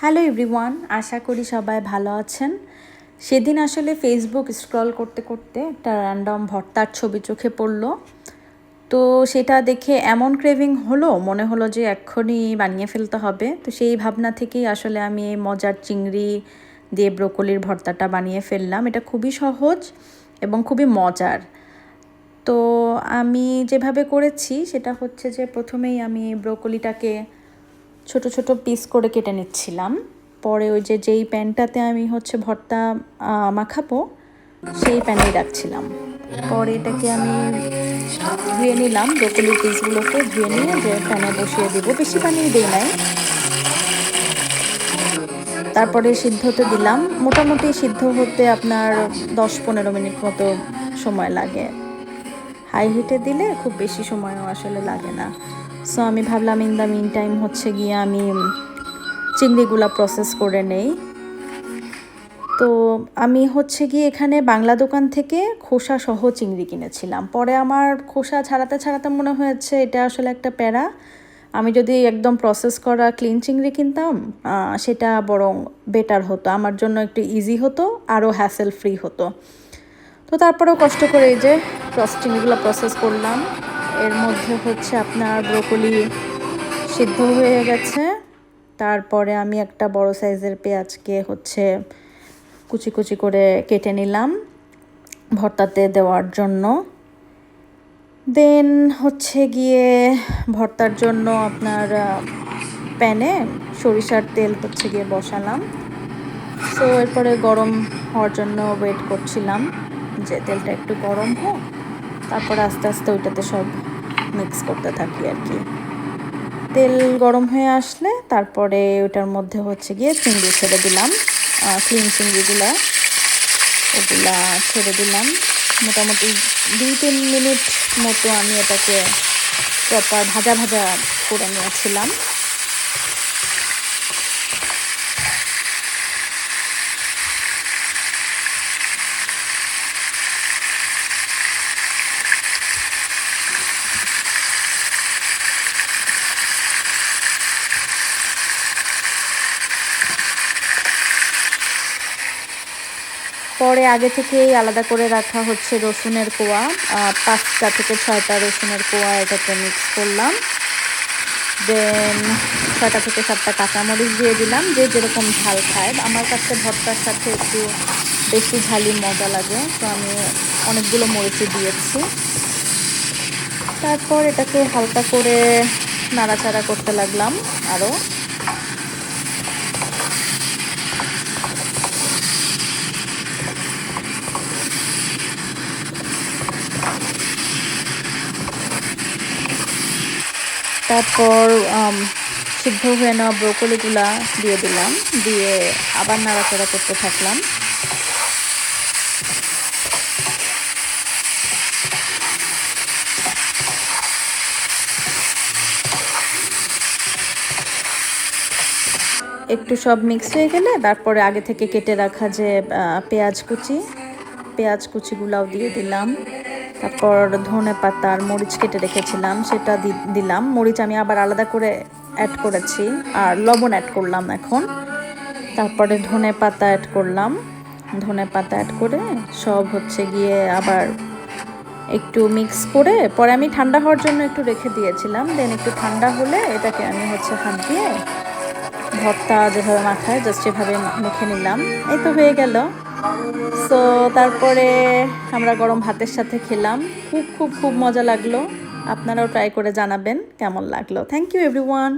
Hello everyone, আশা করি সবাই ভালো আছেন। সেদিন আসলে ফেসবুক স্ক্রল করতে করতে একটা র্যান্ডম ভর্তার ছবি চোখে পড়লো। তো সেটা দেখে এমন ক্রেভিং হলো, মনে হলো যে এক্ষুনি বানিয়ে ফেলতে হবে। তো সেই ভাবনা থেকেই আসলে আমি এই মজার চিংড়ি দিয়ে ব্রোকলির ভর্তাটা বানিয়ে ফেললাম। এটা খুবই সহজ এবং খুবই মজার। তো আমি যেভাবে করেছি সেটা হচ্ছে যে প্রথমেই আমি ব্রোকলিটাকে ছোট ছোট পিস করে কেটে নিচ্ছিলাম। পরে ওই যেই প্যানটাতে আমি ভর্তা মাখাবো সেই প্যানেই রাখছিলাম। পরে এটাকে আমি ধুয়ে নিলাম, ব্রোকলির পিসগুলোকে ধুয়ে নিয়ে যে প্যানে বসিয়ে দিব, বেশি পানি দিই নাই। তারপরে সিদ্ধ হতে দিলাম, মোটামুটি সিদ্ধ হতে আপনার 10-15 মিনিট মতো সময় লাগে। হাই হিটে দিলে খুব বেশি সময়ও আসলে লাগে না। সো আমি ভাবলাম ইন দ্য মিন টাইম গিয়ে আমি চিংড়িগুলো প্রসেস করে নেই। তো আমি গিয়ে এখানে বাংলা দোকান থেকে খোসা সহ চিংড়ি কিনেছিলাম। পরে আমার খোসা ছাড়াতে ছাড়াতে মনে হয়েছে এটা আসলে একটা প্যারা। আমি যদি একদম প্রসেস করা ক্লিন চিংড়ি কিনতাম সেটা বরং বেটার হতো, আমার জন্য একটু ইজি হতো, আরও হ্যাসেল ফ্রি হতো। তো তারপরেও কষ্ট করে এই যে চিংড়িগুলো প্রসেস করলাম। এর মধ্যে আপনার ব্রোকলি সিদ্ধ হয়ে গেছে। তারপরে আমি একটা বড় সাইজের পেঁয়াজকে কুচি কুচি করে কেটে নিলাম ভর্তাতে দেওয়ার জন্য। দেন গিয়ে ভর্তার জন্য আপনার প্যানে সরিষার তেল গিয়ে বসালাম। সো এরপরে গরম হওয়ার জন্য ওয়েট করছিলাম যে তেলটা একটু গরম হোক, তারপরে আস্তে আস্তে ওইটাতে সব মিক্স করতে থাকি আর কি। তেল গরম হয়ে আসলে তারপরে ওটার মধ্যে গিয়ে চিংড়ি ছেড়ে দিলাম, ক্লিন চিংড়িগুলা ওগুলা ছেড়ে দিলাম। মোটামুটি 2-3 মিনিট মতো আমি এটাকে প্রপার ভাজা ভাজা করে নিয়েছিলাম। পরে আগে থেকেই আলাদা করে রাখা রসুনের কোয়া, 5টা থেকে 6টা রসুনের কোয়া এটাতে মিক্স করলাম। দেন 6টা থেকে 7টা কাঁচামরিচ দিয়ে দিলাম, যে যেরকম ঝাল খায়। আমার কাছে ভর্তার সাথে একটু বেশি ঝালই মজা লাগে, তো আমি অনেকগুলো মরিচই দিয়েছি। তারপর এটাকে হালকা করে নাড়াচাড়া করতে লাগলাম আরও। তারপর সিদ্ধ হয়ে নেওয়া ব্রোকলিগুলা দিয়ে দিলাম, দিয়ে আবার নাড়াচাড়া করতে থাকলাম। একটু সব মিক্স হয়ে গেলে তারপরে আগে থেকে কেটে রাখা যে পেঁয়াজ কুচিগুলাও দিয়ে দিলাম। তারপর ধনে পাতা আর মরিচ কেটে রেখেছিলাম সেটা দিলাম। মরিচ আমি আবার আলাদা করে অ্যাড করেছি, আর লবণ অ্যাড করলাম এখন। তারপরে ধনে পাতা অ্যাড করলাম, ধনে পাতা অ্যাড করে সব গিয়ে আবার একটু মিক্স করে পরে আমি ঠান্ডা হওয়ার জন্য একটু রেখে দিয়েছিলাম। দেন একটু ঠান্ডা হলে এটাকে আমি হাত দিয়ে ভর্তা যেভাবে মাখায় জাস্ট এভাবে মেখে নিলাম, এই তো হয়ে গেল। সো তারপরে আমরা গরম ভাতের সাথে খেলাম, খুব খুব খুব মজা লাগলো। আপনারাও ট্রাই করে জানাবেন কেমন লাগলো। Thank you everyone.